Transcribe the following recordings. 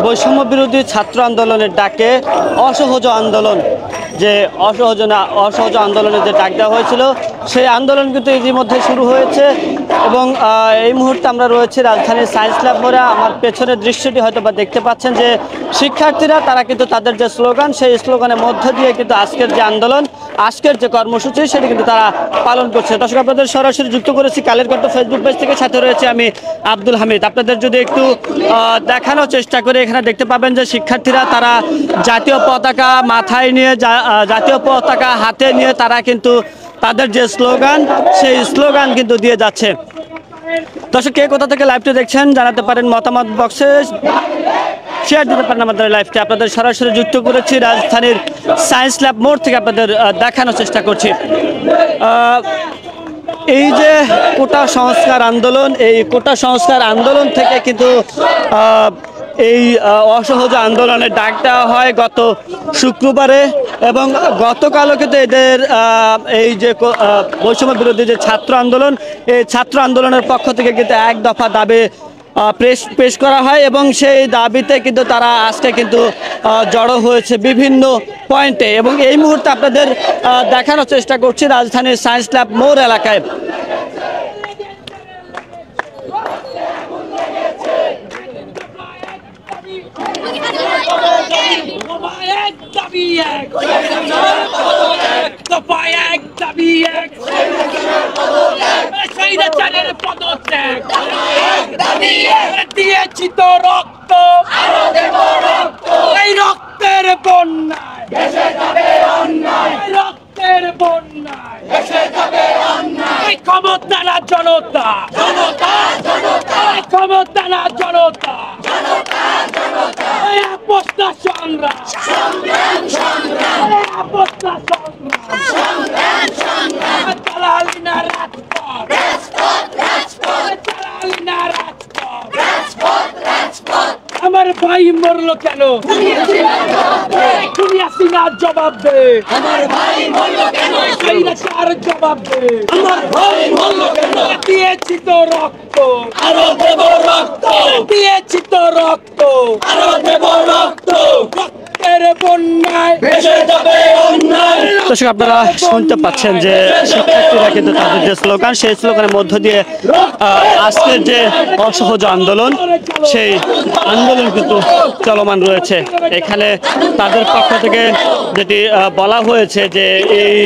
বৈষম্য বিরোধী ছাত্র আন্দোলনের ডাকে অসহযোগ আন্দোলন যে অসহযোগ আন্দোলনের যে ডাক দেওয়া হয়েছিল সেই আন্দোলন কিন্তু ইতিমধ্যে শুরু হয়েছে এবং এই মুহূর্তে আমরা রয়েছি রাজধানীর সায়েন্স ল্যাব মোড়ে। আমার পেছনের দৃশ্যটি হয়তো বা দেখতে পাচ্ছেন যে শিক্ষার্থীরা তারা কিন্তু তাদের যে স্লোগান সেই স্লোগানের মধ্য দিয়ে কিন্তু আজকের যে আন্দোলন আজকের যে কর্মসূচি সেটি কিন্তু তারা পালন করছে। দর্শক আপনাদের সরাসরি যুক্ত করেছি কালের কণ্ঠ ফেসবুক পেজ থেকে, সাথে রয়েছে আমি আব্দুল হামিদ। আপনাদের যদি একটু দেখানোর চেষ্টা করে এখানে দেখতে পাবেন যে শিক্ষার্থীরা তারা জাতীয় পতাকা মাথায় নিয়ে জাতীয় পতাকা হাতে নিয়ে তারা কিন্তু তাদের যে স্লোগান সেই স্লোগান কিন্তু দিয়ে যাচ্ছে। দর্শক কে কোথা থেকে লাইভটি দেখছেন জানাতে পারেন মতামত বক্সে, শেয়ার দিতে পারেন আমাদের লাইভটি। আপনাদের সরাসরি যুক্ত করেছি রাজধানীর সায়েন্স ল্যাব মোড় থেকে, আপনাদের দেখানোর চেষ্টা করছি। এই যে কোটা সংস্কার আন্দোলন, এই কোটা সংস্কার আন্দোলন থেকে কিন্তু এই অসহযোগ আন্দোলনের ডাক দেওয়া হয় গত শুক্রবারে এবং গতকালও কিন্তু এদের এই যে বৈষম্য বিরোধী যে ছাত্র আন্দোলন, এই ছাত্র আন্দোলনের পক্ষ থেকে কিন্তু এক দফা দাবি পেশ করা হয় এবং সেই দাবিতে কিন্তু তারা আজকে কিন্তু জড়ো হয়েছে বিভিন্ন পয়েন্টে এবং এই মুহূর্তে আপনাদের দেখানোর চেষ্টা করছি রাজধানীর সায়েন্স ল্যাব মোড় এলাকায়। দিয়েছি তো রক্ত, এই রক্তের বন্যায় রক্তের বন্যায় ক্ষমতা না জনতা, ক্ষমতা না জনতা, আপস্তা সংগ্রাম, আপস্তা সংগ্রাম, চালালি না রাজপথ, চালালি না রাজপথ। আমার ভাই মরলো কেন? তুমি আসিনার জবাব দে। আমার ভাই মরলো কেন? কার জবাব দে? আমার ভাই মরলো কেন? দিয়েছি তো রক্ত, আরো দেব রক্ত, দিয়েছি তো রক্ত, আরো দেব রক্ত, রক্তের বন্যায় ভেসে যাবে অন্যায়। দর্শক আপনারা শুনতে পাচ্ছেন যে শিক্ষার্থীরা কিন্তু তাদের যে স্লোগান সেই স্লোগানের মধ্য দিয়ে আজকের যে অসহযোগ আন্দোলন সেই আন্দোলন কিন্তু চলমান রয়েছে। এখানে তাদের পক্ষ থেকে যেটি বলা হয়েছে যে এই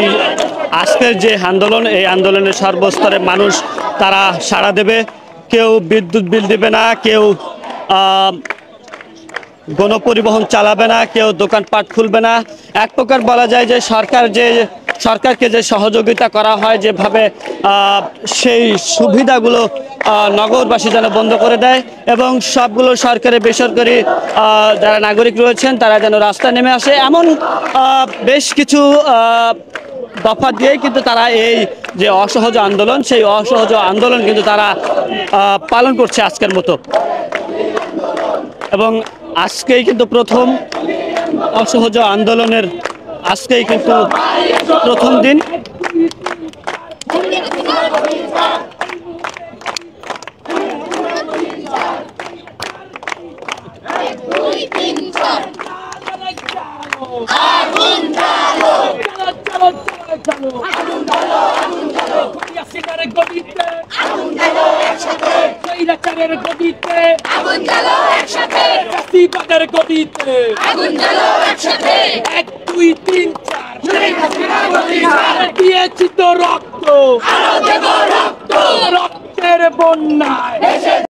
আজকের যে আন্দোলন এই আন্দোলনের সর্বস্তরের মানুষ তারা সাড়া দেবে, কেউ বিদ্যুৎ বিল দেবে না, কেউ গণপরিবহন চালাবে না, কেউ দোকানপাট খুলবে না। এক প্রকার বলা যায় যে সরকারকে যে সহযোগিতা করা হয় যেভাবে সেই সুবিধাগুলো নগরবাসী যেন বন্ধ করে দেয় এবং সবগুলো সরকারি বেসরকারি যারা নাগরিক রয়েছেন তারা যেন রাস্তায় নেমে আসে, এমন বেশ কিছু দফা দিয়ে কিন্তু তারা এই যে অসহযোগ আন্দোলন সেই অসহযোগ আন্দোলন কিন্তু তারা পালন করছে আজকের মতো। এবং আজকেই কিন্তু প্রথম অসহযোগ আন্দোলনের আজকেই কিন্তু প্রথম দিন। দিয়েছি তো রক্ত, রক্তের বন্যায়